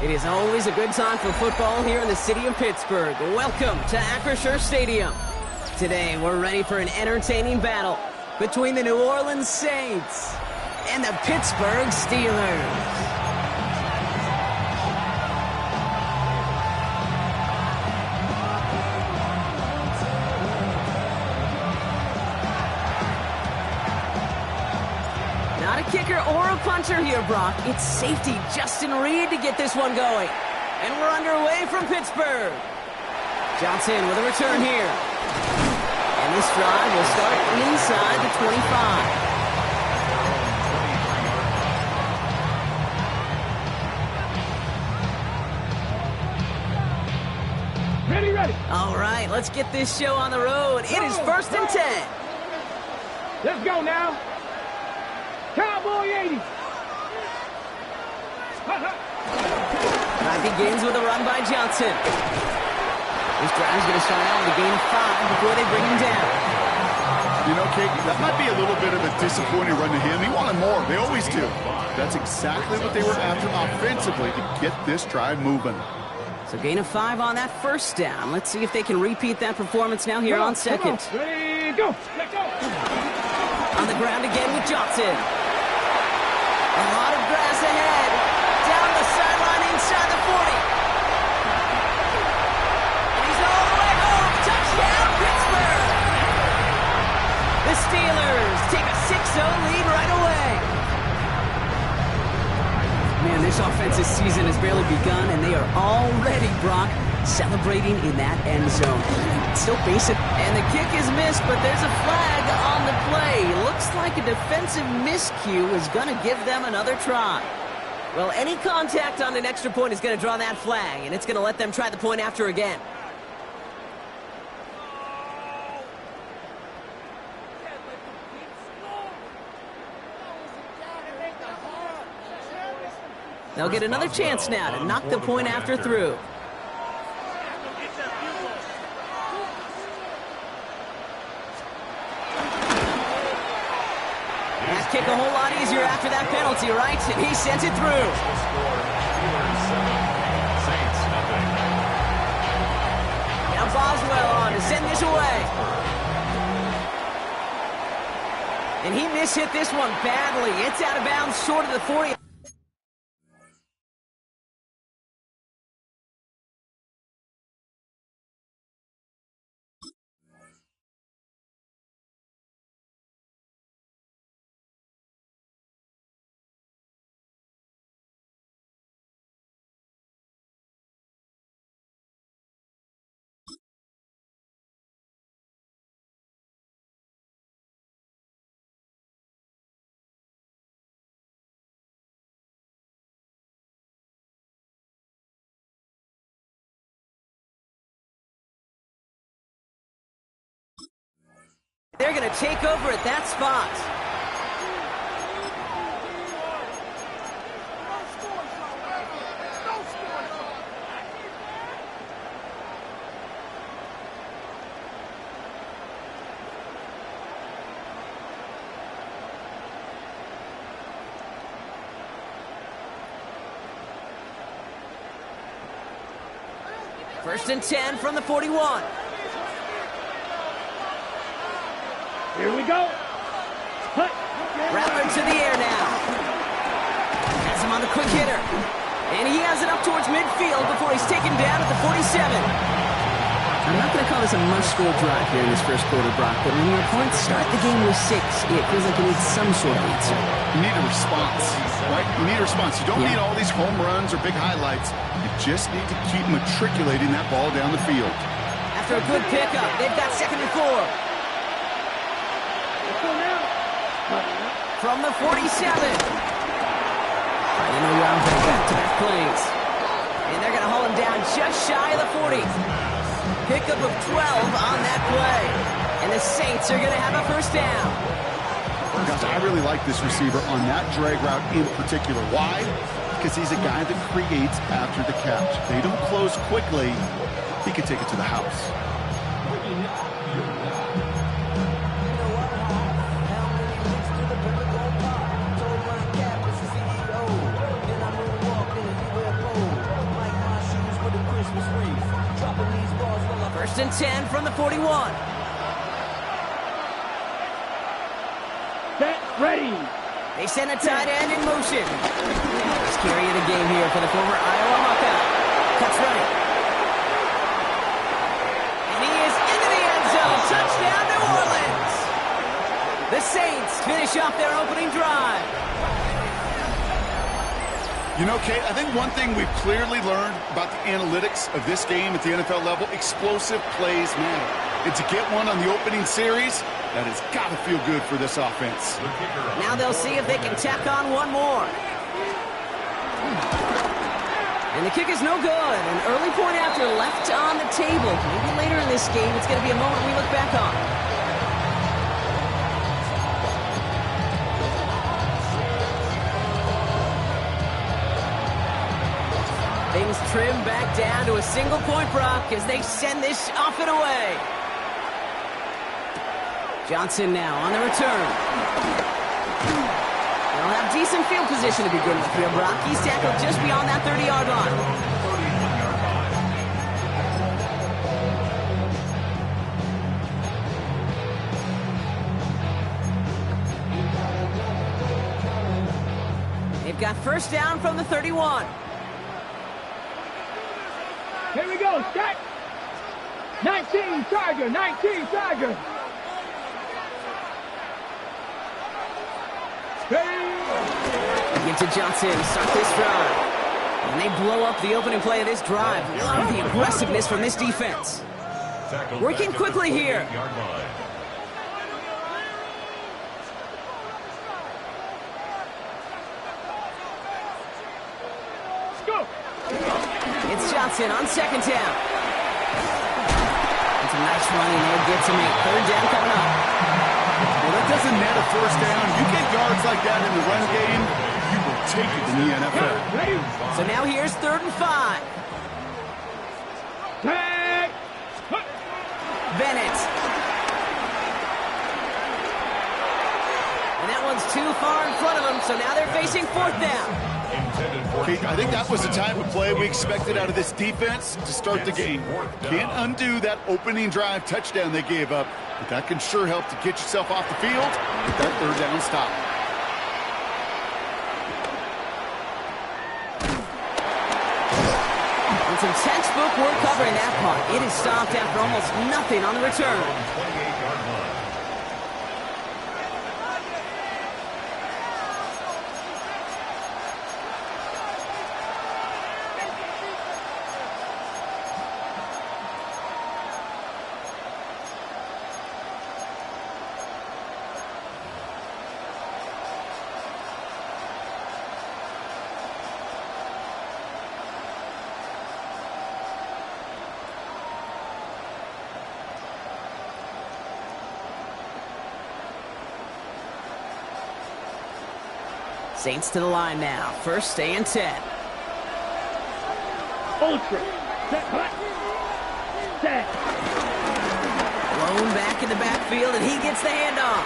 It is always a good time for football here in the city of Pittsburgh. Welcome to Acrisure Stadium. Today, we're ready for an entertaining battle between the New Orleans Saints and the Pittsburgh Steelers. Not a kicker or a punter here, Brock. It's safety Justin Reed to get this one going. And we're underway from Pittsburgh. Johnson with a return here. And this drive will start inside the 25. Ready. All right, let's get this show on the road. It is 1st and 10. Let's go now. Cowboy 80. Drive begins with a run by Johnson. This drive is going to start out with a gain of 5 before they bring him down. You know, Kate, that might be a little bit of a disappointing run to him. He wanted more. They always do. That's exactly what they were after offensively to get this drive moving. So gain of 5 on that first down. Let's see if they can repeat that performance now here on second. Ready, go. Let's go. On the ground again with Johnson. A lot of grass ahead. Down the sideline inside the 40. And he's all the way home. Touchdown, Pittsburgh. The Steelers take a 6-0 lead right away. Man, this offensive season has barely begun, and they are already, Brock, celebrating in that end zone. Still basic. And the kick is missed, but there's a flag on the play. Looks like a defensive miscue is going to give them another try. Well, any contact on an extra point is going to draw that flag, and it's going to let them try the point after again. They'll get another chance now to knock the point after through. That kick a whole lot easier after that penalty, right? And he sends it through. Now Boswell on to send this away. And he mishit this one badly. It's out of bounds short of the 40. They're going to take over at that spot. First and 10 from the 41. Here we go. Rattler to the air now. Has him on the quick hitter. And he has it up towards midfield before he's taken down at the 47. I'm not going to call this a must-score drive here in this first quarter, Brock, but when your opponents start the game with 6, it feels like you need some sort of answer. You need a response, right? You need a response. You don't need all these home runs or big highlights. You just need to keep matriculating that ball down the field. After a good pickup, they've got 2nd and 4. From the 47. You know you're on for back-to-back plays. And they're going to haul him down just shy of the 40. Pickup of 12 on that play. And the Saints are going to have a first down. Gosh, I really like this receiver on that drag route in particular. Why? Because he's a guy that creates after the catch. They don't close quickly. He can take it to the house. First and 10 from the 41. Set, ready. They send a tight end in motion. First carry of the game here for the former Iowa Hawkeye. Cuts right. And he is into the end zone. Touchdown, New Orleans. The Saints finish off their opening drive. You know, Kate, I think one thing we've clearly learned about the analytics of this game at the NFL level, explosive plays matter. And to get one on the opening series, that has got to feel good for this offense. Now they'll see if they can tack on one more. And the kick is no good. An early point after left on the table. Maybe later in this game, it's going to be a moment we look back on. Things trim back down to a single point, Brock, as they send this off and away. Johnson now on the return. They'll have decent field position to begin with here, Brock. He's tackled just beyond that 30-yard line. They've got first down from the 31. Here we go, set. 19 Tiger, 19 Tiger. Give to Johnson, start this drive. And they blow up the opening play of this drive. Love the aggressiveness from this defense. Working quickly here. Let's go. It's Johnson on second down. It's a nice running there, good to make. Third down coming up. Well, that doesn't net a first down. You get yards like that in the run game, you will take it in the NFL. So now here's 3rd and 5. Tag. Bennett. And that one's too far in front of them, so now they're facing 4th down. Keith, I think that was the type of play we expected out of this defense to start the game. Can't undo that opening drive touchdown they gave up, but that can sure help to get yourself off the field with that 3rd down stop. And some textbook work covering that punt. It is stopped after almost nothing on the return. Saints to the line now. First and 10. Ultra. Set. Set. Blown back in the backfield, and he gets the handoff.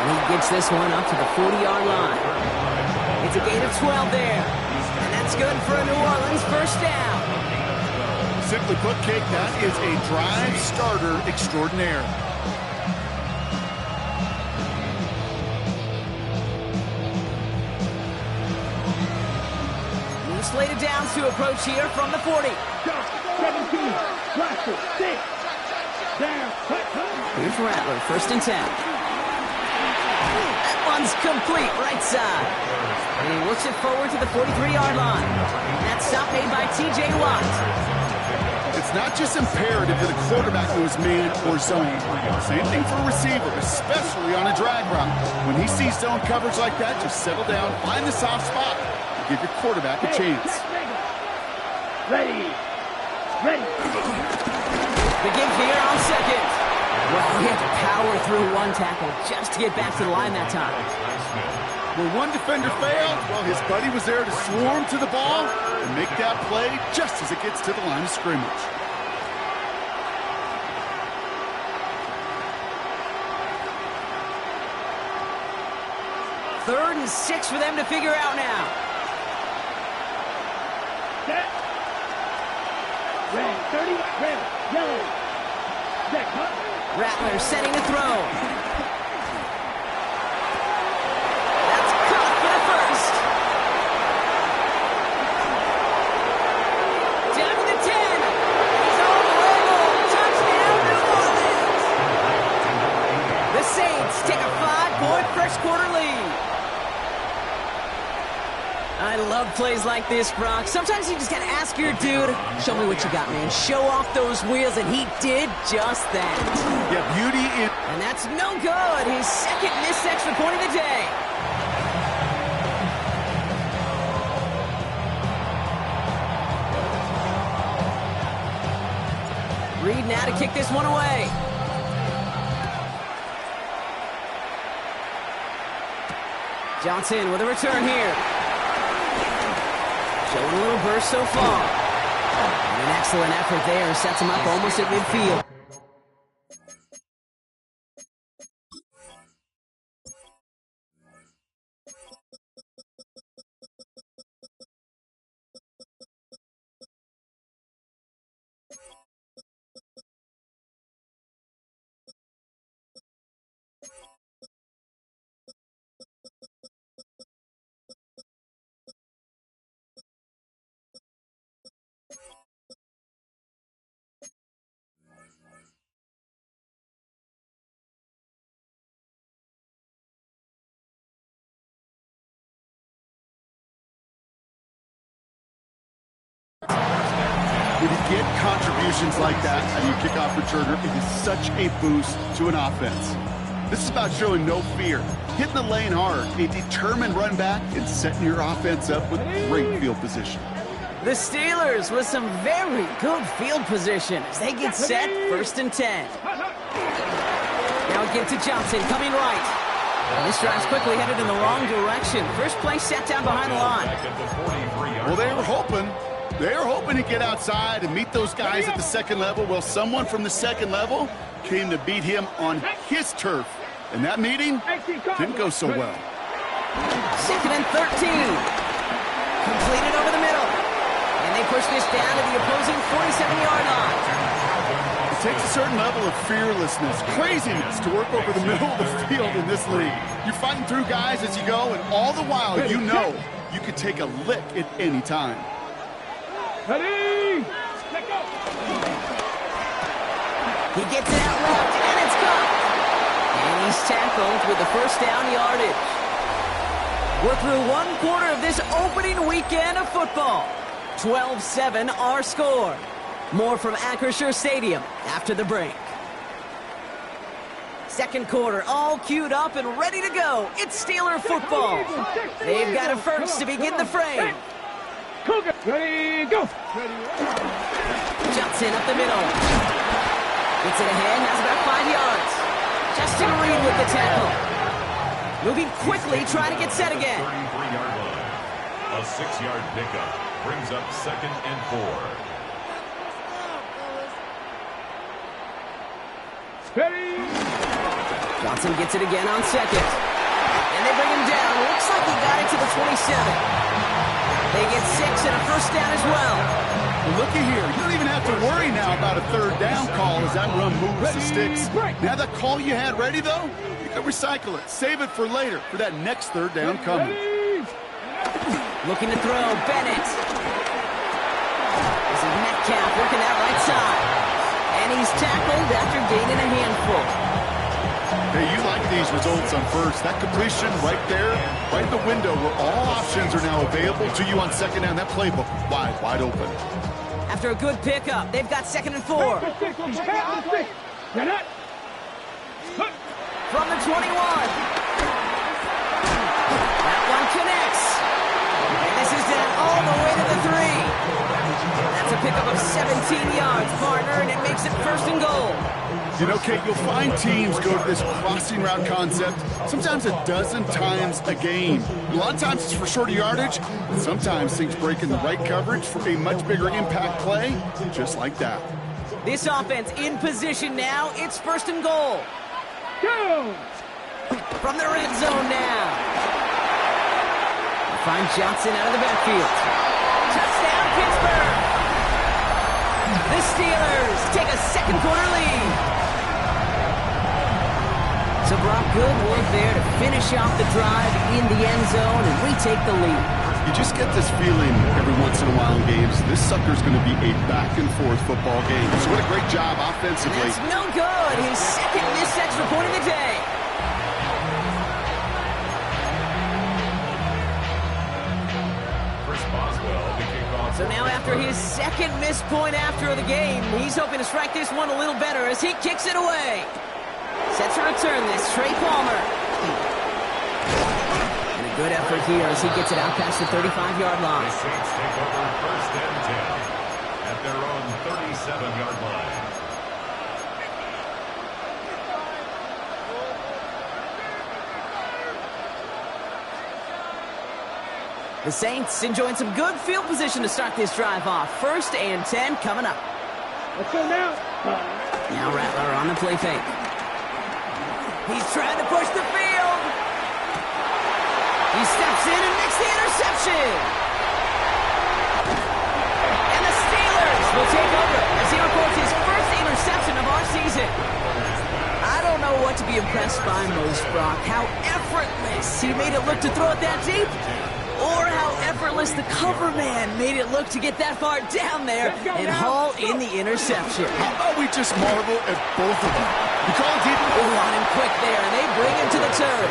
And he gets this one up to the 40-yard line. It's a gain of 12 there. And that's good for a New Orleans first down. Simply put, Kate, that is a drive starter extraordinaire. Slated downs to approach here from the 40. 17, Russell, 6. Down, cut. Here's Rattler, first and 10. That one's complete, right side. And he works it forward to the 43-yard line. That's stop made by T.J. Watt. It's not just imperative that the quarterback knows man or zone. Same thing for a receiver, especially on a drag route. When he sees zone coverage like that, just settle down, find the soft spot. Give your quarterback a chance. Ready. Begins here on second. Well, he had to power through one tackle just to get back to the line that time. When one defender failed, well, his buddy was there to swarm to the ball and make that play just as it gets to the line of scrimmage. Third and 6 for them to figure out now. Red, 30, red, yellow. Set, cut. Rattler setting to throw. That's caught for the first. Down to the 10. He's all the way home. Touchdown, New Orleans. The Saints take a 5-point first quarter lead. I love plays like this, Brock. Sometimes you just gotta ask your dude, show me what you got, man. Show off those wheels, and he did just that. Yeah, beauty in... And that's no good. His second missed extra point of the day. Reed now to kick this one away. Johnson with a return here. Showing a little burst so far. And an excellent effort there. Sets him up almost at midfield. When you get contributions like that and you kick off returner, it is such a boost to an offense. This is about showing no fear, hitting the lane hard, a determined run back, and setting your offense up with great field position. The Steelers with some very good field position as they get set, 1st and 10. Now again to Johnson, coming right. This drive's quickly headed in the wrong direction. First play set down behind the line. Well, they were hoping to get outside and meet those guys at the second level. Well, someone from the second level came to beat him on his turf. And that meeting didn't go so well. 2nd and 13. Completed over the middle. And they push this down to the opposing 47-yard line. It takes a certain level of fearlessness, craziness to work over the middle of the field in this league. You're fighting through guys as you go, and all the while you know you could take a lick at any time. Ready? Let go. He gets it out left, and it's caught. And he's tackled with the first down yardage. We're through one quarter of this opening weekend of football. 12-7 our score. More from Acrisure Stadium after the break. Second quarter all queued up and ready to go. It's Steeler football. They've got a first to begin the frame. Ready, go. Johnson up the middle. Gets it ahead, has about 5 yards. Justin Reed with the tackle. Moving quickly, trying to get set again. 33-yard line. A 6-yard pickup brings up 2nd and 4. Ready. Johnson gets it again on 2nd. And they bring him down. Looks like he got it to the 27. They get 6 and a first down as well. Looky here. You don't even have to worry now about a third down call as that run moves the sticks. Now that call you had ready, though, you can recycle it. Save it for later for that next third down coming. Looking to throw. Bennett. This is Metcalf working that right side. And he's tackled after gaining a handful. Hey, you like these results on first. That completion right there, right in the window where all options are now available to you on second down. That playbook wide open. After a good pickup, they've got 2nd and 4. From the 21. That one connects. And this is down all the way to the 3. That's a pickup of 17 yards, partner, and it makes it 1st and goal. You know, Kate, you'll find teams go to this crossing route concept sometimes a dozen times a game. A lot of times it's for shorter yardage, but sometimes things break in the right coverage for a much bigger impact play, just like that. This offense in position now. It's 1st and goal. Go. From the red zone now. Find Johnson out of the backfield. Touchdown, Pittsburgh! The Steelers take a second quarter lead. So Brock, good work there to finish off the drive in the end zone, and we take the lead. You just get this feeling every once in a while in games, this sucker's going to be a back-and-forth football game. So what a great job offensively. That's no good. His second missed extra point of the day. So now after his second missed point after the game, he's hoping to strike this one a little better as he kicks it away. Set to return this, Trey Palmer. And a good effort here as he gets it out past the 35-yard line. The Saints take over first and 10 at their own 37-yard line. The Saints enjoying some good field position to start this drive off. First and 10 coming up. Let's go now. Now Rattler on the play fake. He's trying to push the field. He steps in and makes the interception. And the Steelers will take over as he records his first interception of our season. I don't know what to be impressed by most, Brock. How effortless he made it look to throw it that deep, or how effortless the cover man made it look to get that far down there and haul in the interception. How about we just marvel at both of them? You call it deep. Oh, on him quick there, and they bring him to the turf.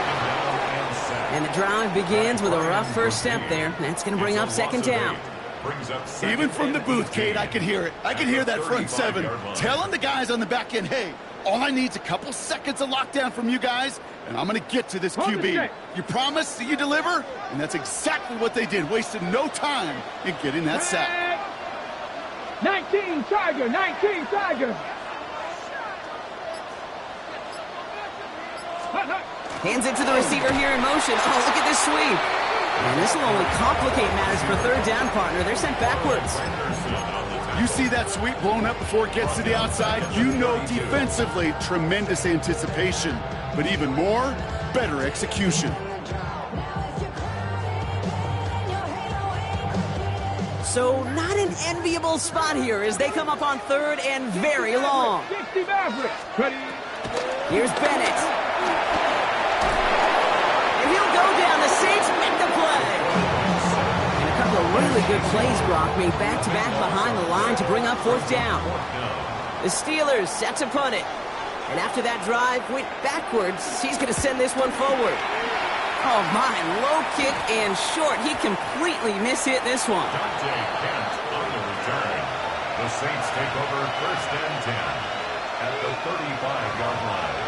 And the drive begins with a rough first step there. That's going to bring up second down. Even from the booth, Kate, I could hear it. I could hear that front seven telling the guys on the back end, hey, all I need is a couple seconds of lockdown from you guys, and I'm going to get to this QB. You promise that you deliver? And that's exactly what they did. Wasted no time in getting that sack. 19 Charger, 19 Charger. Hands it to the receiver here in motion. Oh, look at this sweep. And this will only complicate matters for third down, partner. They're sent backwards. You see that sweep blown up before it gets to the outside, you know defensively, tremendous anticipation. But even more, better execution. So not an enviable spot here as they come up on third and very long. Here's Bennett. And he'll go down. The Saints make the play. And a couple of really good plays, Brock, made back-to-back behind the line to bring up fourth down. The Steelers set to punt it. And after that drive went backwards, he's going to send this one forward. Oh, my, low kick and short. He completely mishit this one. On the return, the Saints take over first and 10 at the 35-yard line.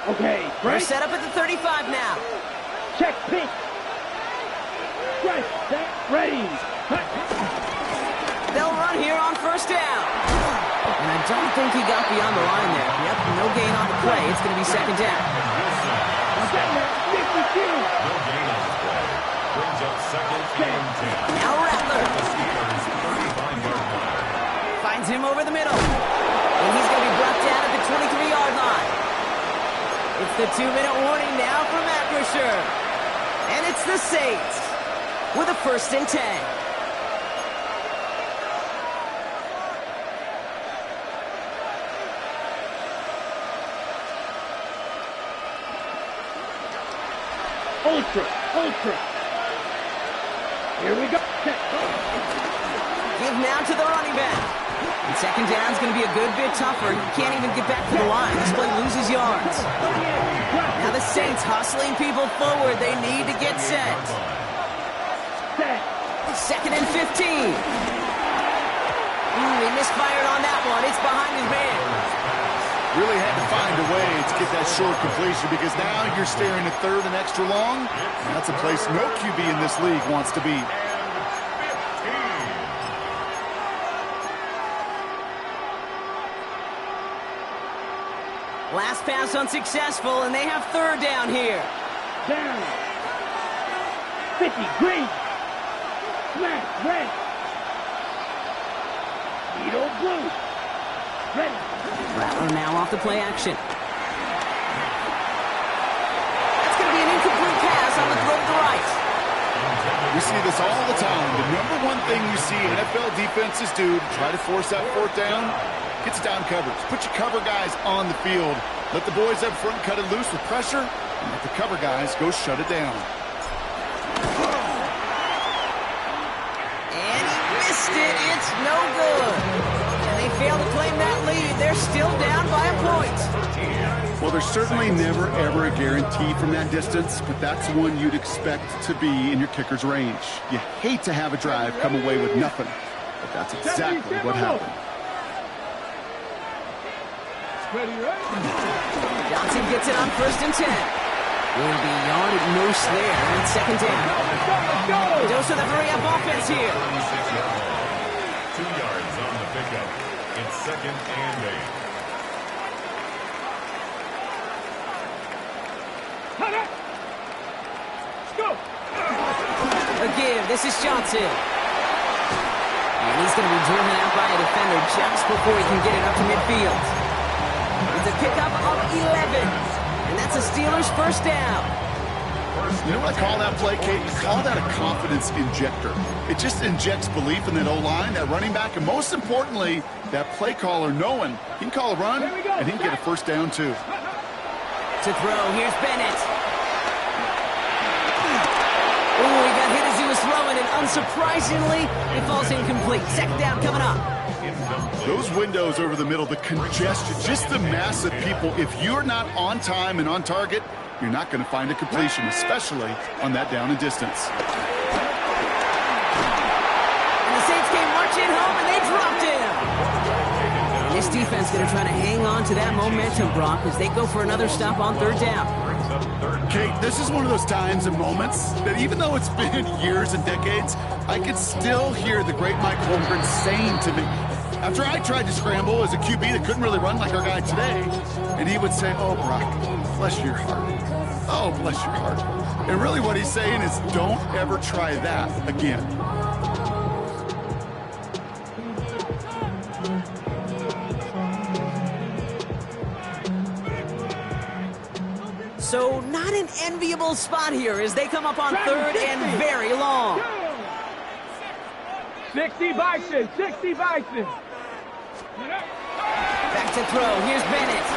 Okay, We're right. set up at the 35 now. Check pitch. Right, set, ready. They'll run here on first down. And I don't think he got beyond the line there. Yep, no gain on the play. It's going to be second down. No gain on the play. Brings up second and 10. Now Rattler. The Steelers' 35-yard line. Finds him over the middle. And he's going to be brought down at the 23-yard line. It's the 2-minute warning now from Acrisure. And it's the Saints with a first and 10. Ultra. Here we go. Give now to the running back. And second down's going to be a good bit tougher. He can't even get back to the line. This play loses yards. Now the Saints hustling people forward. They need to get set. Second and 15. He misfired on that one. It's behind his man. Really had to find a way to get that short completion because now you're staring at third and extra long. That's a place no QB in this league wants to be. Last pass unsuccessful, and they have third down here. Down. 50, green. Smash, red. Needle blue. Ready. Rattler now off the play action. We see this all the time. The number one thing you see NFL defenses do to try to force that fourth down, gets down coverage. Put your cover guys on the field. Let the boys up front cut it loose with pressure, and let the cover guys go shut it down. And he missed it. It's no good. And they fail to claim that lead. They're still down by a point. Well, there's certainly never, ever a guarantee from that distance, but that's one you'd expect to be in your kicker's range. You hate to have a drive come away with nothing, but that's exactly what happened. Johnson gets it on 1st and 10. Will be yard at most there, and it's 2nd down. Dose of the hurry-up offense here. 2 yards on the pickup. It's 2nd and 8. A give. This is Johnson. And he's going to be driven out by a defender just before he can get it up to midfield. It's a pickup of 11. And that's a Steelers' 1st down. You know what I call that play, Kate? I call that a confidence injector. It just injects belief in that O-line, that running back, and most importantly, that play caller knowing he can call a run and he can get a 1st down too. To throw, here's Bennett. Oh, he got hit as he was throwing, and unsurprisingly, it falls incomplete. 2nd down coming up. Those windows over the middle, the congestion, just the mass of people. If you're not on time and on target, you're not going to find a completion, especially on that down and distance. And the Saints came marching home, and they dropped him. And this defense going to try to hang on to that momentum, Brock, as they go for another stop on 3rd down. Kate, this is one of those times and moments that even though it's been years and decades, I could still hear the great Mike Holmgren saying to me, after I tried to scramble as a QB that couldn't really run like our guy today, and he would say, oh, Brock, bless your heart. Oh, bless your heart. And really what he's saying is don't ever try that again. So not an enviable spot here as they come up on 3rd and very long. 60 Bison, 60 Bison. Back to throw, here's Bennett.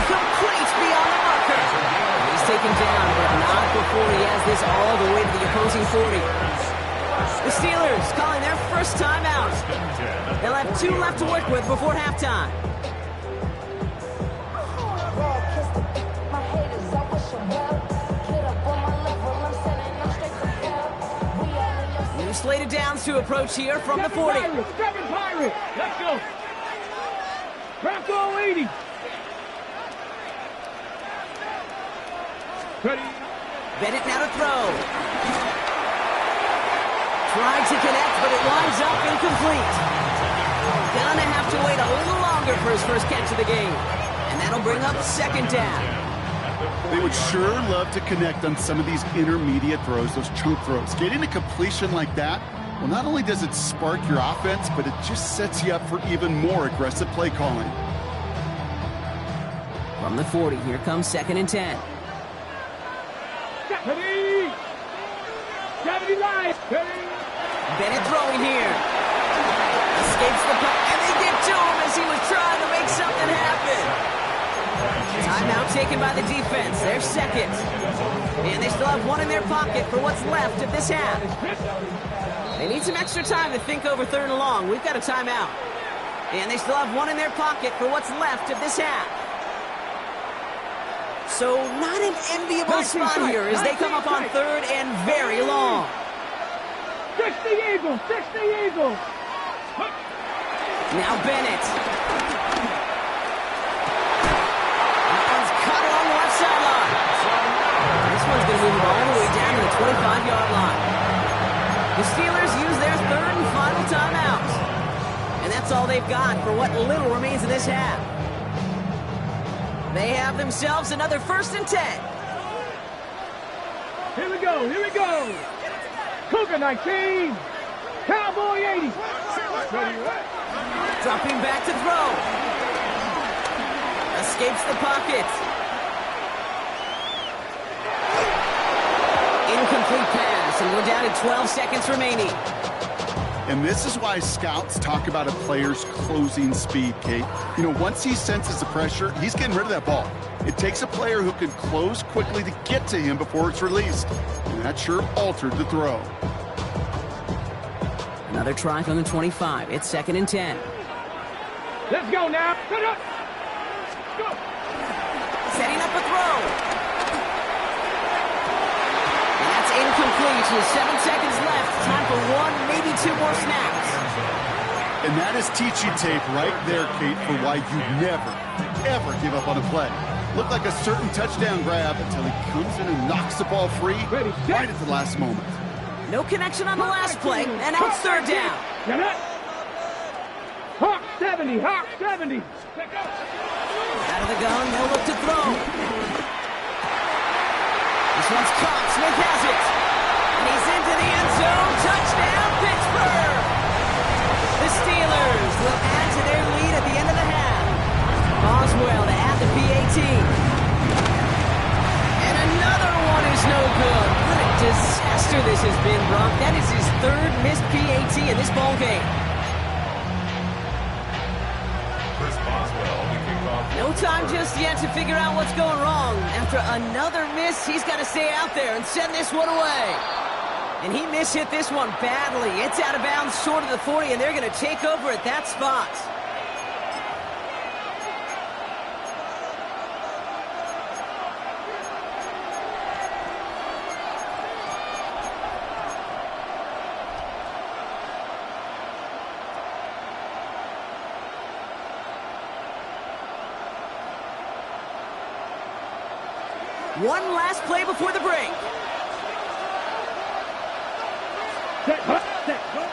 Complete beyond the marker. He's taken down, but not before he has this all the way to the opposing 40. The Steelers calling their 1st timeout. They'll have 2 left to work with before halftime. Slated downs to approach here from the 40. Seven Pirates. Let's go. Bronco 80. Ready. Bennett now to throw. Tried to connect, but it winds up incomplete. Gonna have to wait a little longer for his 1st catch of the game. And that'll bring up 2nd down. They would sure love to connect on some of these intermediate throws, those chunk throws. Getting a completion like that, well, not only does it spark your offense, but it just sets you up for even more aggressive play calling. From the 40, here comes 2nd and 10. 70. 70 line. Bennett throwing here. Escapes the puck, and they get to him as he was trying to make something happen. Timeout taken by the defense. They're 2nd. And they still have 1 in their pocket for what's left of this half. They need some extra time to think over 3rd and long. We've got a timeout. And they still have 1 in their pocket for what's left of this half. So not an enviable spot here as they come up on 3rd and very long. 60 Eagles, 60 Eagles. Now Bennett. This one's going to move it all the way down to the 25-yard line. The Steelers use their 3rd and final timeout. And that's all they've got for what little remains of this half. They have themselves another 1st and 10. Here we go, here we go. Cougar 19. Cowboy 80. Ready, right? Dropping back to throw. Escapes the pocket. incomplete pass, and we're down to 12 seconds remaining. And this is why scouts talk about a player's closing speed, Kate. You know, once he senses the pressure, he's getting rid of that ball. It takes a player who can close quickly to get to him before it's released. And that sure altered the throw. Another try from the 25. It's 2nd and 10. Let's go now. Go. Setting up a throw. And that's incomplete with 7 seconds left. Time for 1, maybe 2 more snaps. And that is teaching tape right there, Kate, for why you never, ever give up on a play. Looked like a certain touchdown grab until he comes in and knocks the ball free right at the last moment. No connection on the last play, and now it's 3rd down. Hawk 70, Hawk 70. Out of the gun, they'll look to throw. This one's caught. Smith has it. And he's into the end zone. Touchdown, Pittsburgh! The Steelers will add to their lead at the end of the half. Boswell to add the PAT. And another one is no good. What a disaster this has been, Brock. That is his 3rd missed PAT in this ball game. No time just yet to figure out what's going wrong. After another miss, he's got to stay out there and send this one away. And he mishit this one badly. It's out of bounds short of the 40, and they're going to take over at that spot. One last play before the break.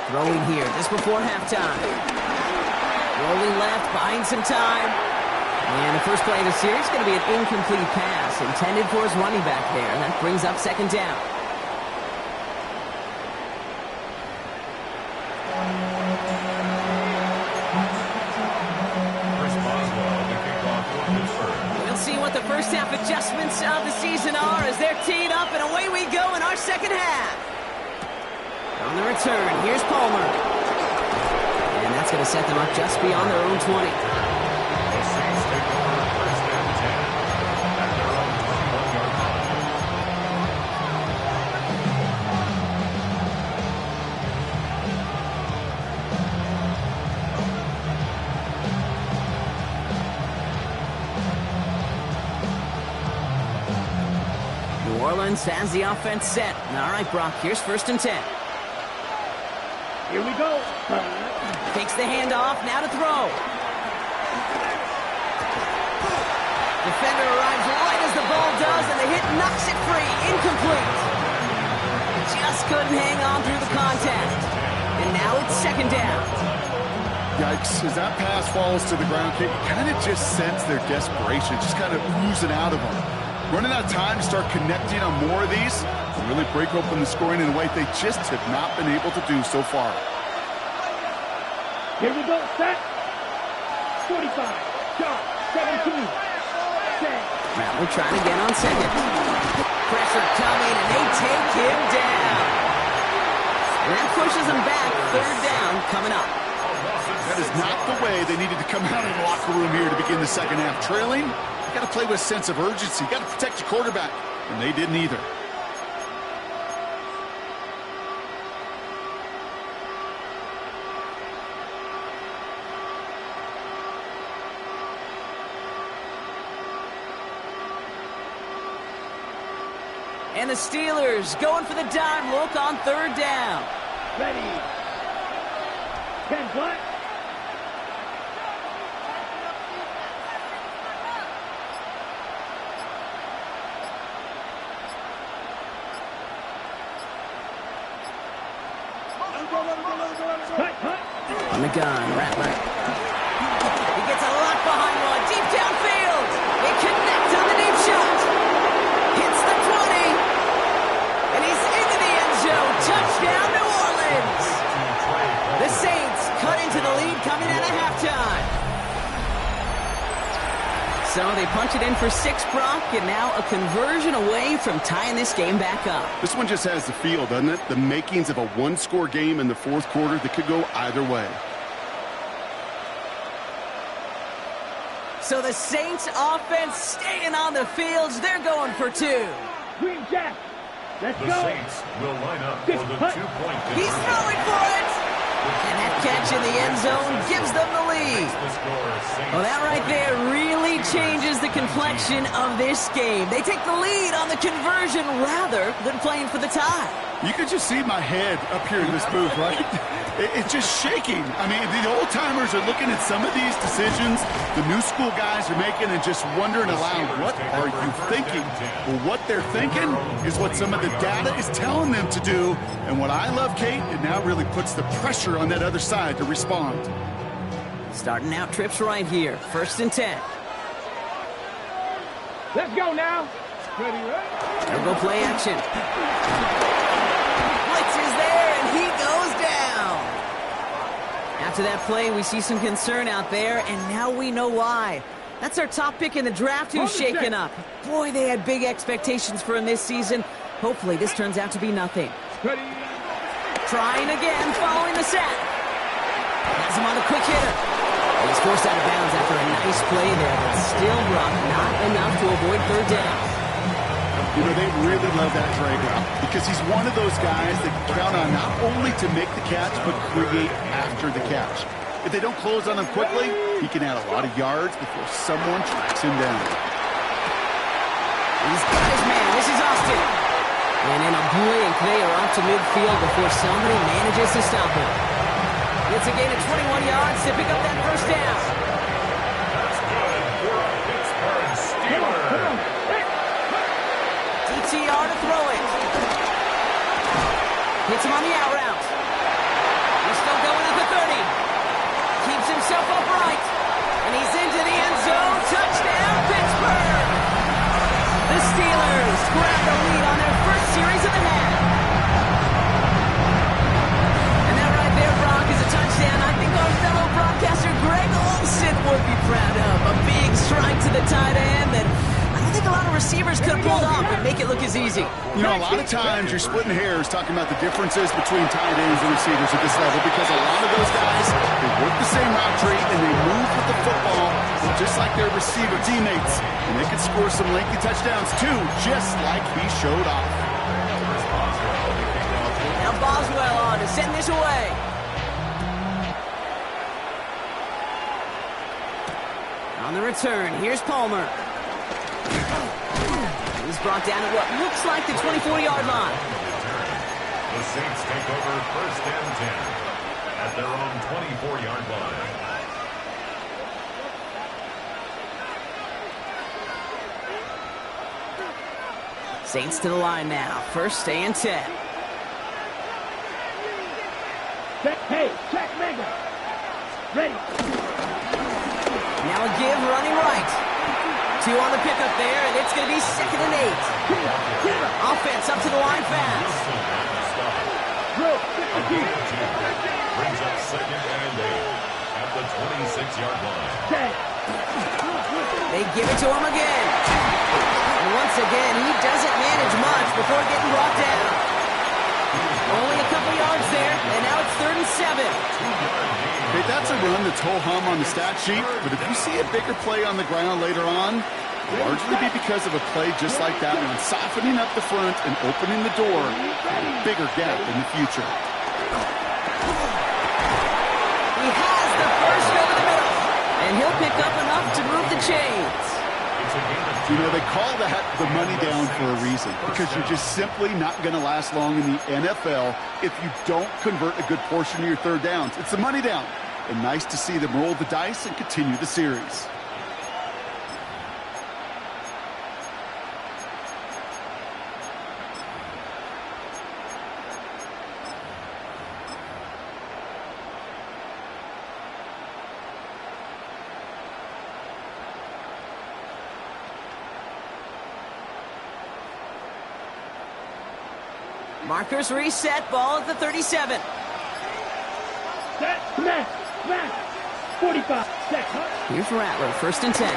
Throwing here just before halftime. Rolling left, buying some time. And the first play of the series is going to be an incomplete pass intended for his running back there. That brings up 2nd down. The first half adjustments of the season are as they're teed up, and away we go in our 2nd half. On the return, here's Palmer. And that's going to set them up just beyond their own 20. The Saints take over 1st and 10 at their own 21-yard line. New Orleans has the offense set. All right, Brock, here's 1st and 10. Here we go. Takes the handoff, now to throw. Defender arrives right as the ball does, and the hit knocks it free. Incomplete. Just couldn't hang on through the contact. And now it's 2nd down. Yikes, as that pass falls to the ground, Kate, you kind of just sense their desperation, just kind of oozing out of them. Running out of time to start connecting on more of these and really break open the scoring in a way they just have not been able to do so far. Here we go, set. 45, shot, 17, 10. Rattler trying again on 2nd. Pressure coming, and they take him down. And that pushes them back. 3rd down coming up. That is not the way they needed to come out of the locker room here to begin the 2nd half. Trailing, you got to play with a sense of urgency. You got to protect your quarterback, and they didn't either. And the Steelers going for the dime look on 3rd down. Ready. 10 what? On the gun, Rattler. He gets a lot behind one, deep downfield. They connect on the deep shot. Hits the 20. And he's into the end zone. Touchdown, New Orleans. The Saints cut into the lead coming out of halftime. So they punch it in for 6, Brock, and now a conversion away from tying this game back up. This one just has the feel, doesn't it? The makings of a one-score game in the fourth quarter that could go either way. So the Saints offense staying on the fields. They're going for 2. Green Jack. Let's The go. Saints will line up for the 2-point He's conversion. throwing for it. And that catch in the end zone gives them the lead. The score is Saints Well, that right there really changes the complexion of this game. They take the lead on the conversion rather than playing for the tie. You could just see my head up here in this booth, right? It's just shaking. I mean, the old-timers are looking at some of these decisions the new school guys are making and just wondering aloud, what are you thinking? Well, what they're thinking is what some of the data is telling them to do. And what I love, Kate, it now really puts the pressure on that other side to respond. Starting out trips right here. 1st and 10. Let's go now. Ready, right? They'll go play action. Blitz is there, and he goes down. After that play, we see some concern out there, and now we know why. That's our top pick in the draft who's shaken up. Boy, they had big expectations for him this season. Hopefully, this turns out to be nothing. Ready. Trying again, following the sack. Has him on a quick hitter. And he's forced out of bounds after a nice play there, but still, Brock, not enough to avoid 3rd down. You know, they really love that drag route because he's one of those guys that can count on not only to make the catch, but create after the catch. If they don't close on him quickly, he can add a lot of yards before someone tracks him down. He's got his man. This is Austin. And in a blink, they are off to midfield before somebody manages to stop him. It's a gain of 21 yards to pick up that 1st down. That's good for a Pittsburgh Steelers. DTR to throw it. Hits him on the out route. He's still going at the 30. Keeps himself upright. And he's into the end zone. Touchdown, Pittsburgh! The Steelers grab the lead on their first series of the half. And that right there, Brock, is a touchdown I think our fellow broadcaster Greg Olsen would be proud of. A big strike to the tight end that I think a lot of receivers could have pulled off and make it look as easy. You know, a lot of times you're splitting hairs talking about the differences between tight ends and receivers at this level because a lot of those guys, they work the same route tree and they move with the football just like their receiver teammates. And they can score some lengthy touchdowns too, just like he showed off. Now Boswell on to send this away. On the return, here's Palmer. He's brought down at what looks like the 24-yard line. The Saints take over 1st and 10 at their own 24-yard line. Saints to the line now. 1st and 10. Hey, check Mega. Ready. Now a give running right. 2 on the pickup there, and it's going to be 2nd and 8. Offense up to the line fast. Brings up 2nd and 8 at the 26-yard line. They give it to him again. And once again, he doesn't manage much before getting brought down. Only a couple yards there, and now it's 3rd and 7. Hey, that's a run that's ho-hum on the stat sheet, but if you see a bigger play on the ground later on, largely be because of a play just like that one, softening up the front and opening the door for a bigger gap in the future. He has the first over the middle, and he'll pick up enough to move the chains. You know, they call that the money down for a reason, because you're just simply not going to last long in the NFL if you don't convert a good portion of your 3rd downs. It's the money down, and nice to see them roll the dice and continue the series. Markers reset, ball at the 37. Smash. 45. Check. Here's Rattler, 1st and 10.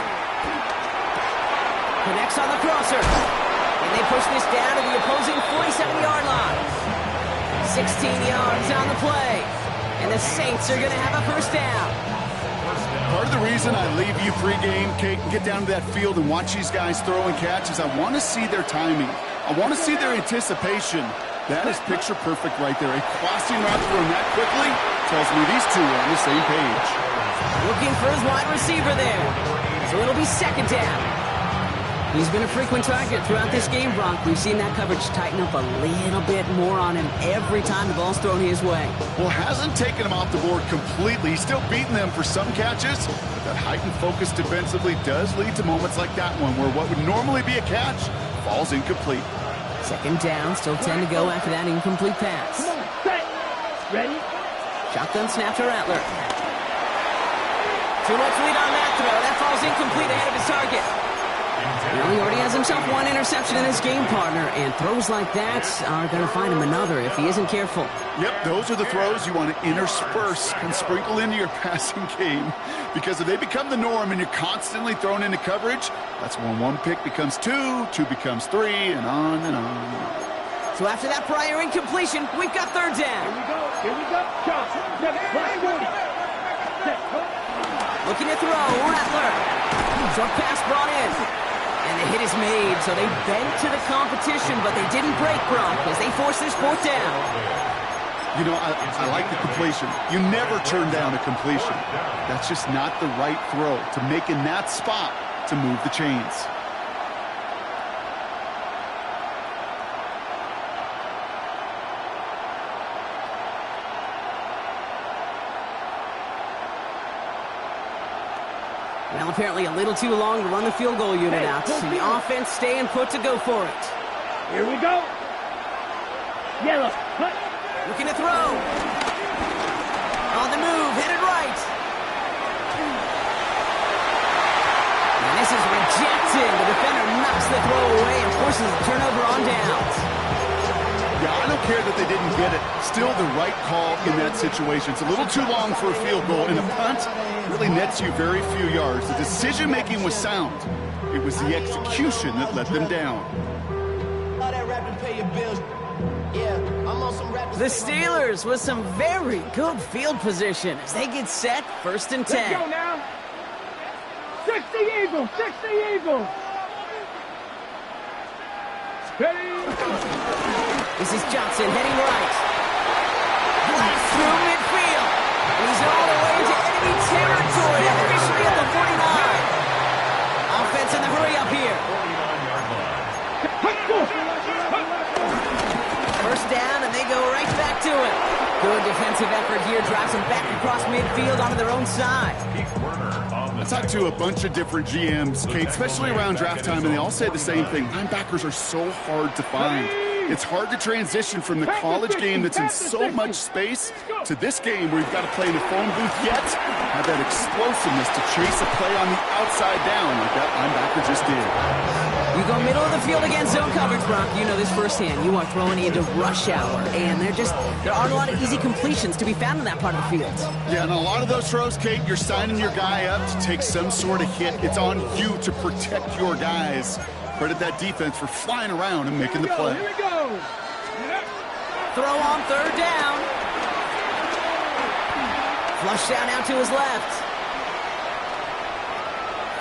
Connects on the crosser. And they push this down to the opposing 47-yard line. 16 yards on the play. And the Saints are going to have a first down. Part of the reason I leave you pregame, Kate, and get down to that field and watch these guys throw and catch is I want to see their timing. I want to see their anticipation. That is picture perfect right there. A crossing route thrown that quickly tells me these two are on the same page. Looking for his wide receiver there. So it'll be second down. He's been a frequent target throughout this game, Bronk. We've seen that coverage tighten up a little bit more on him every time the ball's thrown his way. Well, hasn't taken him off the board completely. He's still beating them for some catches. But that heightened focus defensively does lead to moments like that one where what would normally be a catch falls incomplete. Second down, still 10 to go after that incomplete pass. Come on, set. Ready? Shotgun snap to Rattler. Too much lead on that throw. That falls incomplete ahead of his target. Well, he already has himself one interception in his game, partner, and throws like that are going to find him another if he isn't careful. Yep, those are the throws you want to intersperse and sprinkle into your passing game, because if they become the norm and you're constantly thrown into coverage, that's when one pick becomes two, two becomes three, and on and on. So after that prior incompletion, we've got third down. Here we go. Shot. Looking to throw, Rattler. Short pass brought in. And the hit is made, so they bent to the competition, but they didn't break, Bronk, as they force this fourth down. You know, I like the completion. You never turn down a completion. That's just not the right throw to make in that spot to move the chains. Well, apparently a little too long to run the field goal unit out. The offense staying put to go for it. Here we go. Yellow. Cut. Looking to throw. On the move, headed right. And this is rejected. The defender knocks the throw away and forces the turnover on downs. Yeah, I don't care that they didn't get it. Still the right call in that situation. It's a little too long for a field goal, and a punt really nets you very few yards. The decision-making was sound. It was the execution that let them down. The Steelers with some very good field position as they get set, first and 10. Let's go now. 60 Eagles, 60 Eagles. Ready? This is Johnson heading right. Blast through midfield. He's all the way to enemy territory, officially at the 49. Offense in the hurry up here. First down, and they go right back to it. Good defensive effort here. Drives them back across midfield onto their own side. I talked to a bunch of different GMs, Kate, especially around draft time, and they all say the same thing. Linebackers are so hard to find. It's hard to transition from the college game that's in so much space to this game where you've got to play in a phone booth, yet have that explosiveness to chase a play on the outside down like that linebacker just did. You go middle of the field against zone coverage, Bronk. You know this firsthand. You are throwing into rush hour, and there aren't a lot of easy completions to be found in that part of the field. Yeah, and a lot of those throws, Kate, you're signing your guy up to take some sort of hit. It's on you to protect your guys. Credit that defense for flying around and making the play. Here we go. Throw on third down. Flush down out to his left.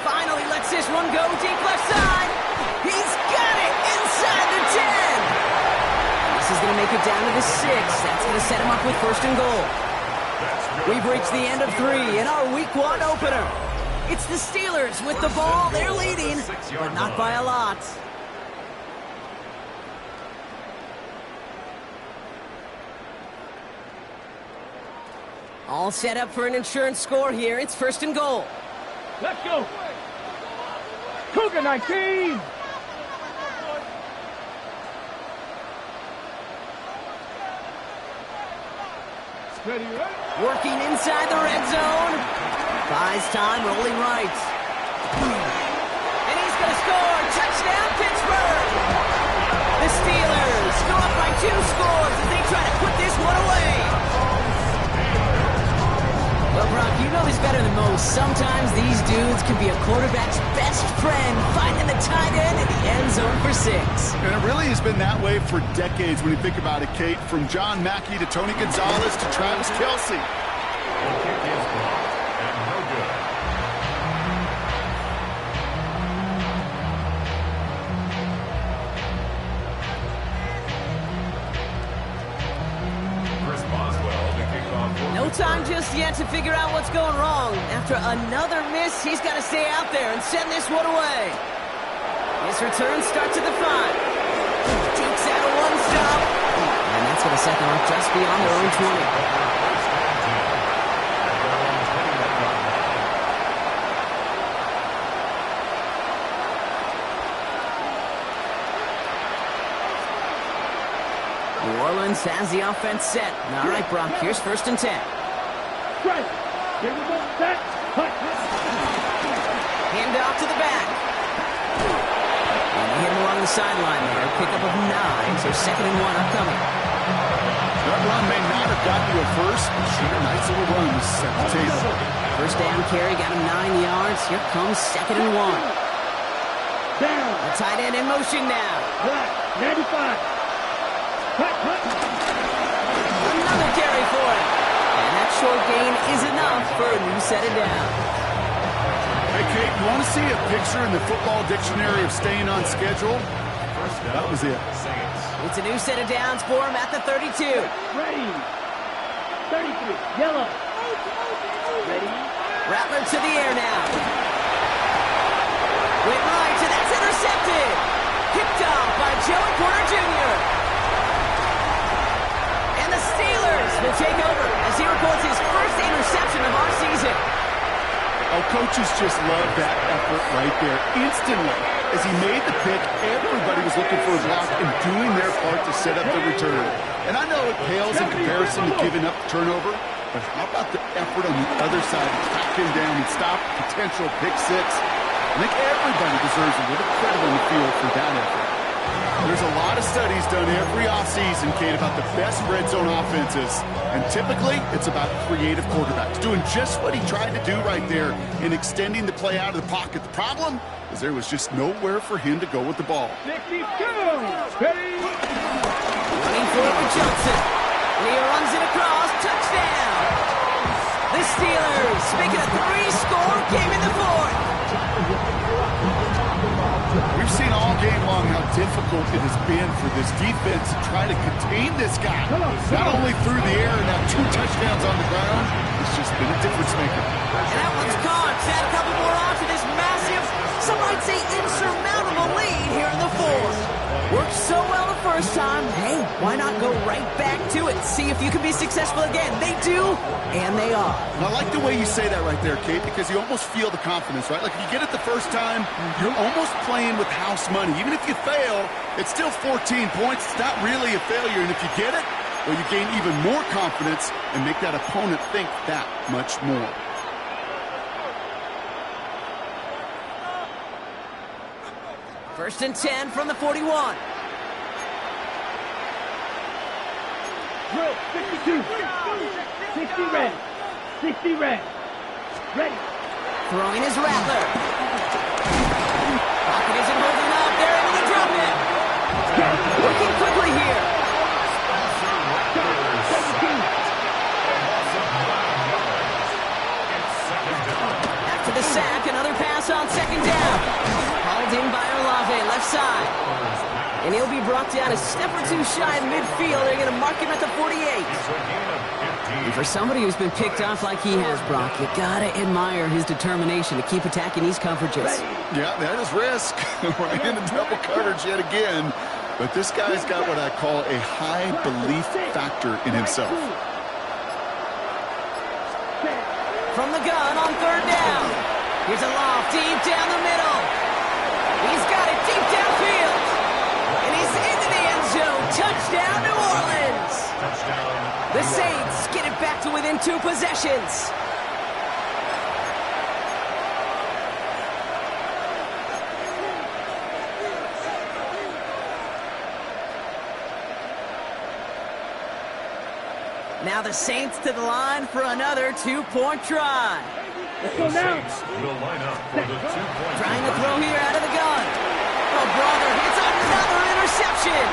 Finally lets this one go deep left side. He's got it inside the 10. This is going to make it down to the 6. That's going to set him up with first and goal. We've reached the end of 3 in our Week 1 opener. It's the Steelers with the ball. They're leading, but not by a lot. All set up for an insurance score here. It's first and goal. Let's go. Cougar 19. Ready, ready. Working inside the red zone. Buys time, rolling right. And he's going to score. Touchdown, Pittsburgh. The Steelers go up by 2 scores as they try to put this one away. Well, Brock, you know this better than most. Sometimes these dudes can be a quarterback's best friend, finding the tight end in the end zone for 6. And it really has been that way for decades when you think about it, Kate. From John Mackey to Tony Gonzalez to Travis Kelce. The kick is blocked and no good. Chris Boswell to kick off. No time just yet to figure out what's going wrong. After another miss, he's got to stay out there and send this one away. His return starts at the 5. Takes out a one stop. And that's with a second off just beyond their own 20. New Orleans has the offense set. All right, Brock, here's 1st and 10. Right. Here we go. Set. Cut. Hand off to the back. And they hit him along the sideline there. Pickup of 9, so 2nd and 1 upcoming. That run may not have gotten you a first, but sure, nice little run to set the table. First down carry got him 9 yards. Here comes 2nd and 1. Down. The tight end in motion now. Black. 95. Cut. Another carry for him. And that short gain is enough for a new set of downs. Hey, Kate, you want to see a picture in the football dictionary of staying on schedule? That was it. It's a new set of downs for him at the 32. Ready. 33. Yellow. Ready. Rattler to the air now. Went right, and that's intercepted. Picked off by Joey Porter Jr. And the Steelers will take over as he reports his first interception of our season. Oh, coaches just love that effort right there. Instantly, as he made the pick, everybody was looking for a block and doing their part to set up the return. And I know it pales in comparison to giving up the turnover, but how about the effort on the other side to track him down and stop potential pick 6? I think everybody deserves a little credit on the field for that effort. There's a lot of studies done every offseason, Kate, about the best red zone offenses. And typically, it's about creative quarterbacks doing just what he tried to do right there in extending the play out of the pocket. The problem is there was just nowhere for him to go with the ball. 52. Ready. Running for it with Johnson. And he runs it across. Touchdown. The Steelers making a 3-score game in the 4th. We've seen all game long how difficult it has been for this defense to try to contain this guy. Not only through the air and now 2 touchdowns on the ground, it's just been a difference maker. And that one's caught. Add a couple more on to this massive, some might say insurmountable lead here in the 4th. Worked so well the first time. Hey, why not go right back to it? See if you can be successful again. They do, and they are. And I like the way you say that right there, Kate, because you almost feel the confidence, right? Like if you get it the first time, you're almost playing with house money. Even if you fail, it's still 14 points. It's not really a failure. And if you get it, well, you gain even more confidence and make that opponent think that much more. First and 10 from the 41. Drill. 52. 60 red. 60 red. Ready. Throwing his Rattler. Pocket isn't holding up. They're able to drop it. Working quickly here. 17. After the sack, another pass on 2nd down. Hauled in by Olave, left side. And he'll be brought down a step or 2 shy of midfield. They're going to mark him at the 48. And for somebody who's been picked off like he has, Brock, you gotta admire his determination to keep attacking these coverages. Yeah, that is risk. Right into double coverage yet again. But this guy's got what I call a high belief factor in himself. From the gun on 3rd down. Here's a loft deep down the middle. He's got it deep downfield. And he's into the end zone. Touchdown, New Orleans. The Saints get it back to within 2 possessions. Now the Saints to the line for another two-point try. Let's go now. Will line up for the two-point. Trying to throw here out of the gun. Oh, brother, hits on another interception.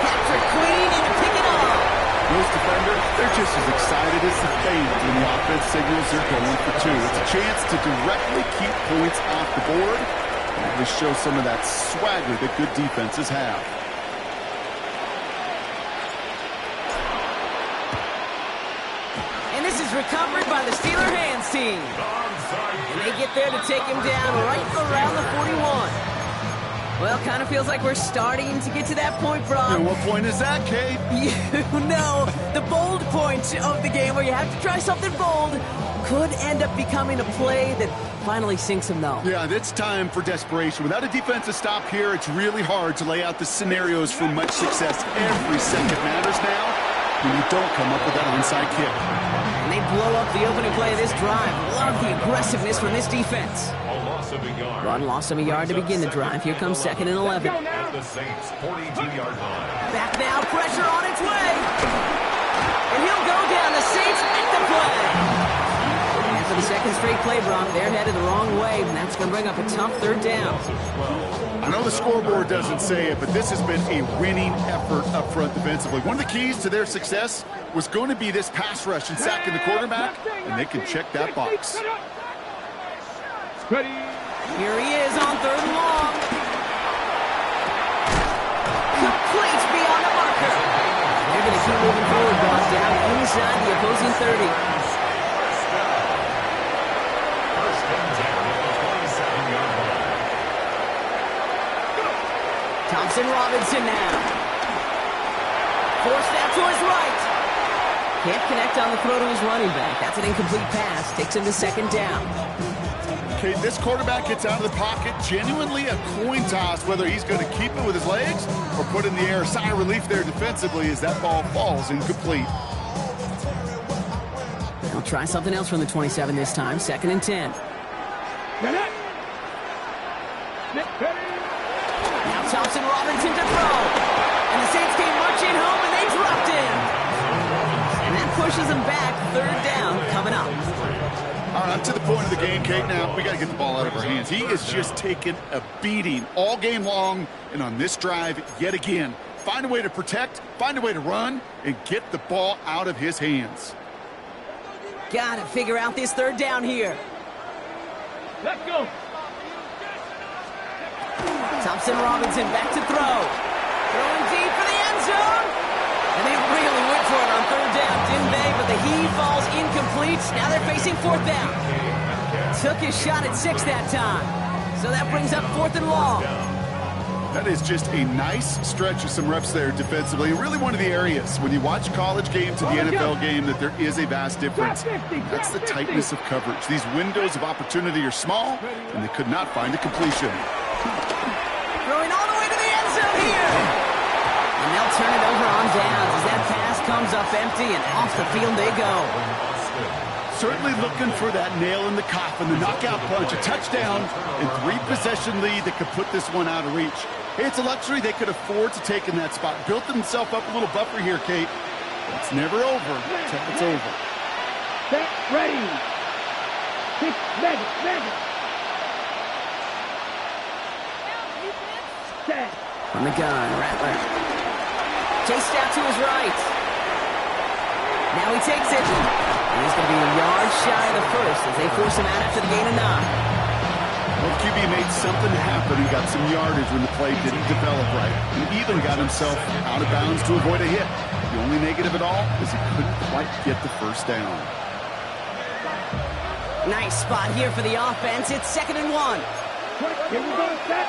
Patrick Queen and pick it off. Those defenders, they're just as excited as the fans when the offense signals they're going for two. It's a chance to directly keep points off the board and to show some of that swagger that good defenses have. And this is recovered by the Steeler hands team. And they get there to take him down right around the 41. Well, kind of feels like we're starting to get to that point, Brock. And what point is that, Kate? You know, the bold point of the game where you have to try something bold could end up becoming a play that finally sinks him, though. Yeah, it's time for desperation. Without a defensive stop here, it's really hard to lay out the scenarios for much success. Every second matters now when you don't come up with that onside kick. And they blow up the opening play of this drive. Love the aggressiveness from this defense. Run loss of a yard to begin the drive. Here comes 2nd and 11. At the Saints' 42-yard line. Back now, pressure on its way. And he'll go down. The Saints make the play. And for the second straight play, Brock, they're headed the wrong way, and that's going to bring up a tough 3rd down. I know the scoreboard doesn't say it, but this has been a winning effort up front defensively. One of the keys to their success was going to be this pass rush and sacking the quarterback, and they can check that box. Ready. Here he is on 3rd and long. Complete beyond the marker. They're going to keep moving forward, Brock, down inside the opposing 30. First and 10 at the 27-yard line. Thompson Robinson now. Forced out to his right. Can't connect on the throw to his running back. That's an incomplete pass. Takes him to 2nd down. Okay, this quarterback gets out of the pocket, genuinely a coin toss, whether he's going to keep it with his legs or put it in the air. Sigh of relief there defensively as that ball falls incomplete. They'll try something else from the 27 this time. 2nd and 10. Now Thompson Robinson to throw. And the Saints came marching home and they dropped him. And that pushes them back. 3rd down coming up. All right, up to the point of the game, Kate. Now, we got to get the ball out of our hands. He is just taking a beating all game long, and on this drive, yet again, find a way to protect, find a way to run, and get the ball out of his hands. Gotta figure out this 3rd down here. Let's go. Thompson Robinson back to throw. Throwing deep for the end zone. And they really went for it on 3rd down, didn't they? But the heave falls incomplete. Now they're facing 4th down. Took his shot at 6 that time. So that brings up 4th and long. That is just a nice stretch of some reps there defensively. Really one of the areas when you watch college game to the NFL game that there is a vast difference. That's the tightness of coverage. These windows of opportunity are small, and they could not find a completion. Throwing all the way to the end zone here. And they'll turn it over on downs as that pass comes up empty and off the field they go. Certainly looking for that nail in the coffin, the knockout punch, a touchdown, and 3-possession lead that could put this one out of reach. Hey, it's a luxury they could afford to take in that spot. Built themselves up a little buffer here, Kate. It's never over until it's over. Set, ready. Kick, Madden. Set. From the gun, Rattler. Chased out to his right. Now he takes it. And he's going to be a yard shy of the first as they force him out after the gain of 9. Well, QB made something happen. He got some yardage when the play didn't develop right. He even got himself out of bounds to avoid a hit. The only negative at all is he couldn't quite get the first down. Nice spot here for the offense. It's 2nd and 1. Here we go, set.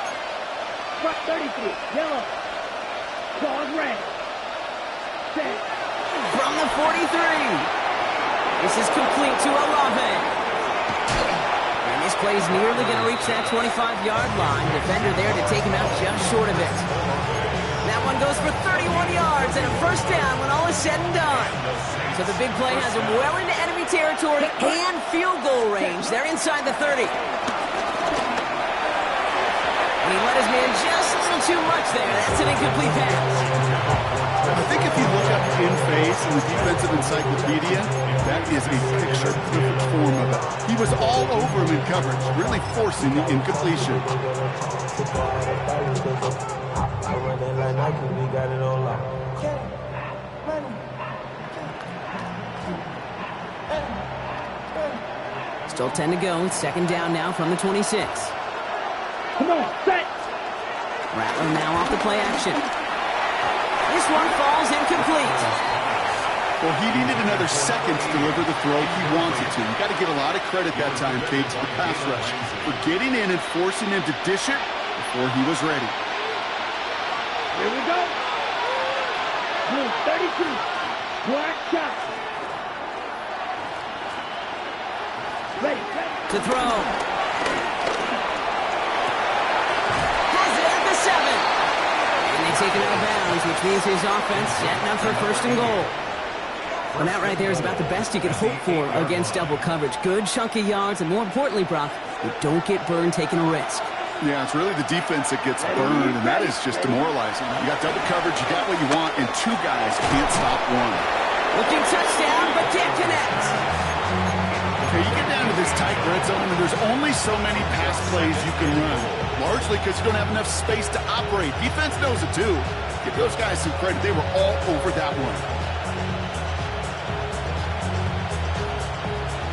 Front 33, yellow. Pause red. Set. From the 43. This is complete to Olave. And this play is nearly going to reach that 25-yard line. Defender there to take him out just short of it. That one goes for 31 yards and a first down when all is said and done. So the big play has him well into enemy territory and field goal range. They're inside the 30. And he let his man just a little too much there. That's an incomplete pass. think if you look up in phase in the defensive encyclopedia, that is a picture-perfect form of it. He was all over him in coverage, really forcing the incompletion. Still 10 to go. Second down now from the 26. Come on, set. Rattler now off the play action. This one falls incomplete. Well, he needed another second to deliver the throw he wanted to. You got to give a lot of credit that time, Kate, to the pass rush for getting in and forcing him to dish it before he was ready. Here we go. Rule 32. Black shot. Ready. To throw. Has it at the 7. And they take it out of bounds, which means his offense setting up for first and goal. And that right there is about the best you could hope for against double coverage. Good chunky yards, and more importantly, Brock, you don't get burned taking a risk. Yeah, it's really the defense that gets burned, and that is just demoralizing. You got double coverage, you got what you want, and two guys can't stop one. Looking touchdown, but can't connect. Okay, you get down to this tight red zone, and there's only so many pass plays you can run, largely because you don't have enough space to operate. Defense knows it, too. Give those guys some credit. They were all over that one.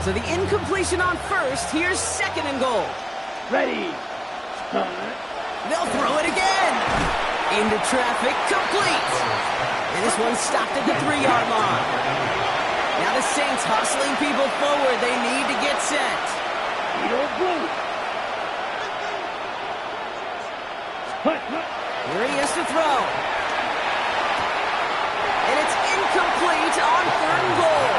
So the incompletion on first. Here's second and goal. Ready. They'll throw it again. Into traffic, complete. And this one's stopped at the 3-yard line. Now the Saints hustling people forward. They need to get set. Here he is to throw. And it's incomplete on third and goal.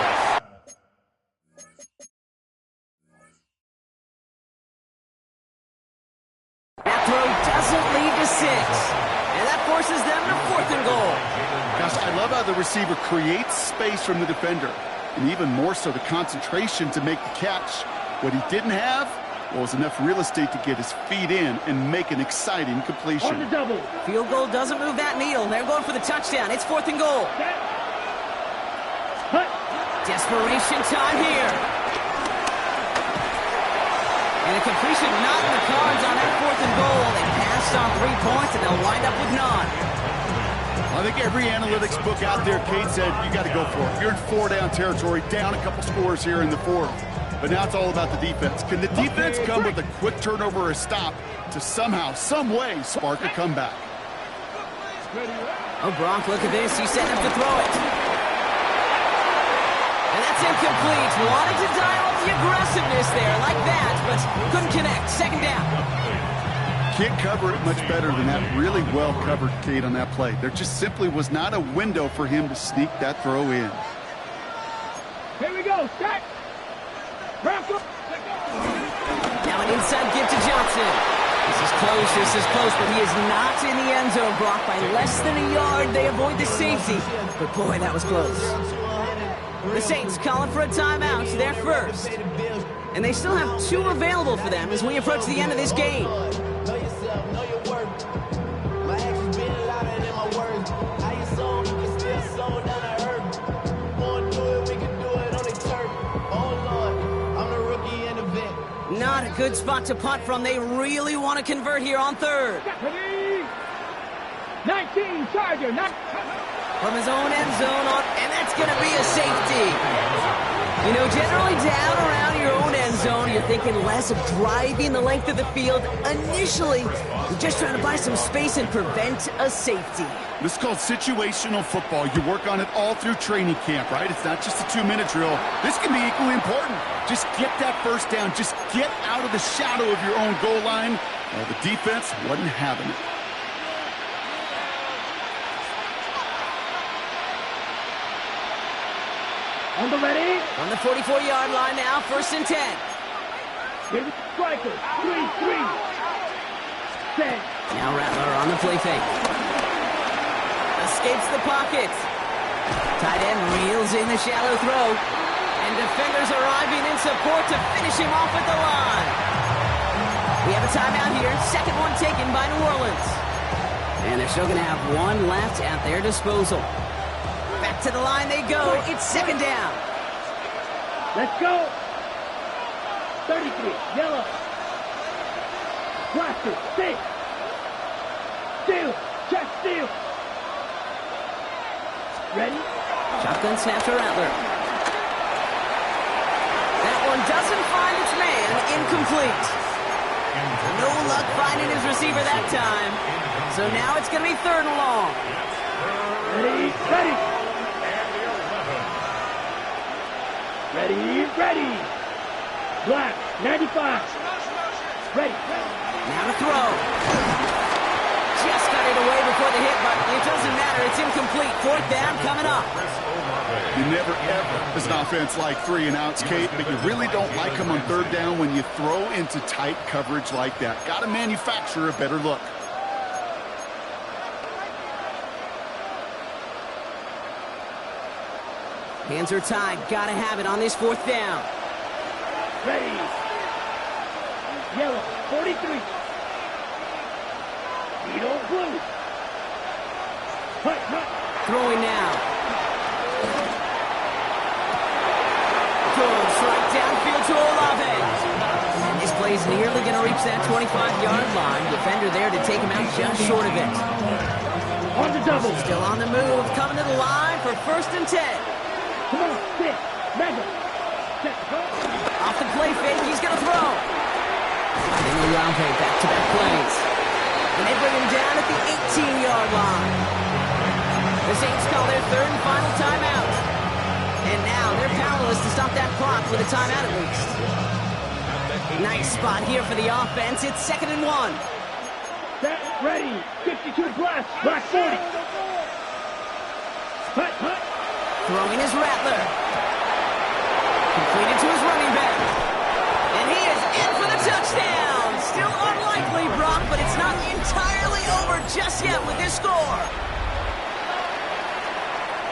That throw doesn't lead to 6. And that forces them to fourth and goal. Gosh, I love how the receiver creates space from the defender, and even more so the concentration to make the catch. What he didn't have was enough real estate to get his feet in and make an exciting completion. On the double. Field goal doesn't move that needle. They're going for the touchdown. It's fourth and goal. Desperation time here. And a completion not in the cards on that fourth and goal. They passed on 3 points, and they'll wind up with none. I think every analytics book out there, Kate, said you got to go for it. You're in 4-down territory, down a couple scores here in the fourth. But now it's all about the defense. Can the defense come with a quick turnover or a stop to somehow, some way, spark a comeback? Oh, Brock, look at this. He's setting up to throw it. And that's incomplete. Wanted to dial up the aggressiveness there like that, but couldn't connect. Second down. Can't cover it much better than that. Really well covered, Kate, on that play. There just simply was not a window for him to sneak that throw in. Here we go. Stack. Now an inside give to Johnson. This is close, but he is not in the end zone. Brock by less than a yard. They avoid the safety. But boy, that was close. The Saints calling for a timeout. They're first. And they still have 2 available for them as we approach the end of this game. Not a good spot to punt from. They really want to convert here on third. 19, Charger. From his own end zone, and that's going to be a safety. You know, generally down around your own end zone, you're thinking less of driving the length of the field. Initially, you're just trying to buy some space and prevent a safety. This is called situational football. You work on it all through training camp, right? It's not just a 2-minute drill. This can be equally important. Just get that first down. Just get out of the shadow of your own goal line. Well, the defense wasn't having it. On the ready. On the 44-yard line now, first and 10. Here's the striker. 3-3. Set. Now Rattler on the play fake. Escapes the pocket. Tight end reels in the shallow throw. And defenders arriving in support to finish him off at the line. We have a timeout here. Second one taken by New Orleans. And they're still going to have one left at their disposal. Back to the line they go. It's second down. Let's go. 33, yellow. Blaster, stay. Steal, check, steal. Ready? Shotgun snap to Rattler. That one doesn't find its man. Incomplete. No luck finding his receiver that time. So now it's going to be third and long. Ready, ready. Ready, ready. Black, 95. Ready. Now to throw. Just got it away before the hit, but it doesn't matter. It's incomplete. Fourth down coming up. You never, ever, as an offense, like 3-and-outs, Kate, but you really don't like them on third down when you throw into tight coverage like that. Got to manufacture a better look. Hands are tied. Got to have it on this fourth down. Ready. Yellow, 43. Beetle, blue. Hut, hut. Throwing now. Goes right downfield to Olave. And this play is nearly going to reach that 25-yard line. Defender there to take him out just short of it. On the double. Still on the move. Coming to the line for first and 10. Come on, sit. Mega. Set, go. Off the play fake. He's going to throw. And Olave back-to-back plays. And they bring him down at the 18-yard line. The Saints call their third and final timeout. And now they're powerless to stop that clock with a timeout at least. Nice spot here for the offense. It's second and 1. Set, ready. 52 blast. Black 40. Hut, hut. Throwing his Rattler. Completed to his running back. And he is in for the touchdown. Still unlikely, Brock, but it's not entirely over just yet with this score.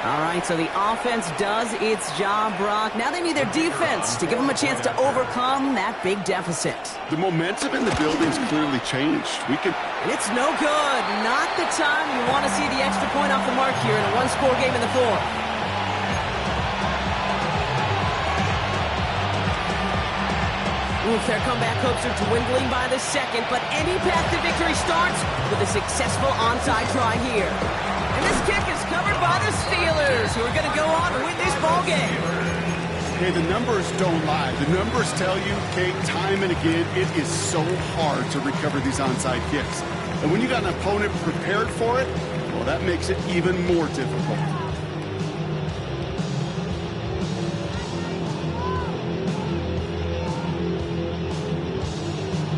All right, so the offense does its job, Brock. Now they need their defense to give them a chance to overcome that big deficit. The momentum in the building's clearly changed. And it's no good. Not the time you want to see the extra point off the mark here in a one-score game in the fourth. Oof, their comeback hopes are dwindling by the second, but any path to victory starts with a successful onside try here. And this kick is covered by the Steelers, who are going to go on to win this ball game. Hey, the numbers don't lie. The numbers tell you, Kate, time and again, it is so hard to recover these onside kicks. And when you got an opponent prepared for it, well, that makes it even more difficult.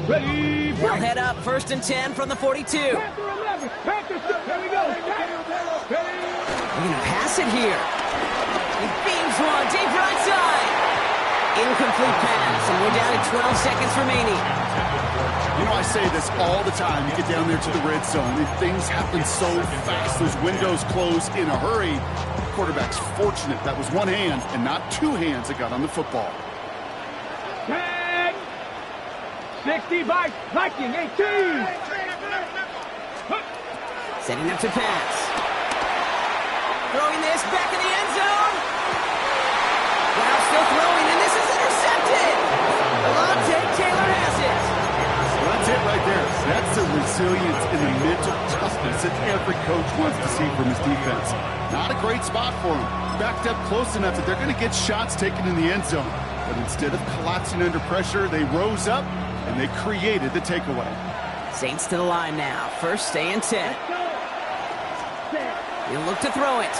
Ready. They'll head up first and 10 from the 42. Panther 11. Panther 6. Here we go. Ready. They're going to pass it here. He beams one deep right side. Incomplete pass, and we're down at 12 seconds remaining. You know, I say this all the time. You get down there to the red zone, and things happen so fast. Those windows close in a hurry. The quarterback's fortunate that was one hand and not two hands that got on the football. Tag. 60 by Viking 18. Setting up to pass. Throwing this back in the end zone. Wow, still throwing, and this is intercepted. Alontae Taylor has it. Well, that's it right there. That's the resilience and the mental toughness that every coach wants to see from his defense. Not a great spot for him. Backed up close enough that they're going to get shots taken in the end zone. But instead of collapsing under pressure, they rose up and they created the takeaway. Saints to the line now. First stay and 10. He'll look to throw it.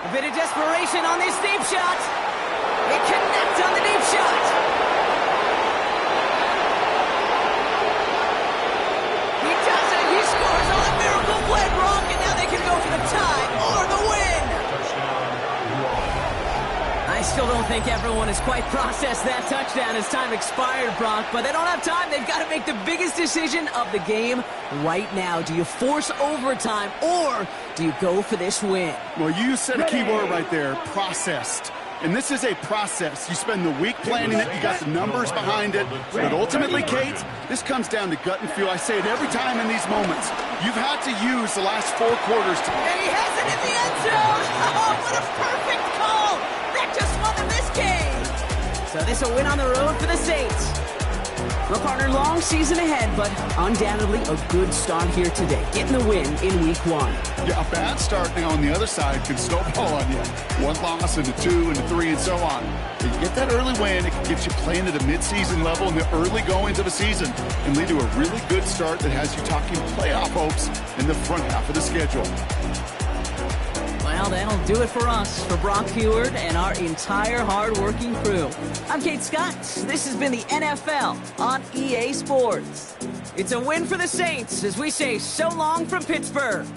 A bit of desperation on this deep shot. They connect on the deep shot. He does it. He scores on a miracle play, Brock, and now they can go for the tie or the win. I still don't think everyone has quite processed that touchdown as time expired, Brock, but they don't have time. They've got to make the biggest decision of the game right now. Do you force overtime or do you go for this win? Well, you said a key word right there, processed. And this is a process. You spend the week planning it, you got the numbers behind it, but ultimately, Kate, this comes down to gut and feel. I say it every time in these moments. You've had to use the last 4 quarters to... And he has it in the end zone! Oh, what a perfect call! That just won them this game! So this a win on the road for the Saints. Well, partner, long season ahead, but undoubtedly a good start here today, getting the win in week 1. Yeah, a bad start now on the other side can snowball on you. 1 loss into 2 into 3 and so on. But you get that early win, it can get you playing at a midseason level in the early goings of the season and lead to a really good start that has you talking playoff hopes in the front half of the schedule. Well, that'll do it for us, for Brock Heward and our entire hard-working crew. I'm Kate Scott. This has been the NFL on EA Sports. It's a win for the Saints as we say so long from Pittsburgh.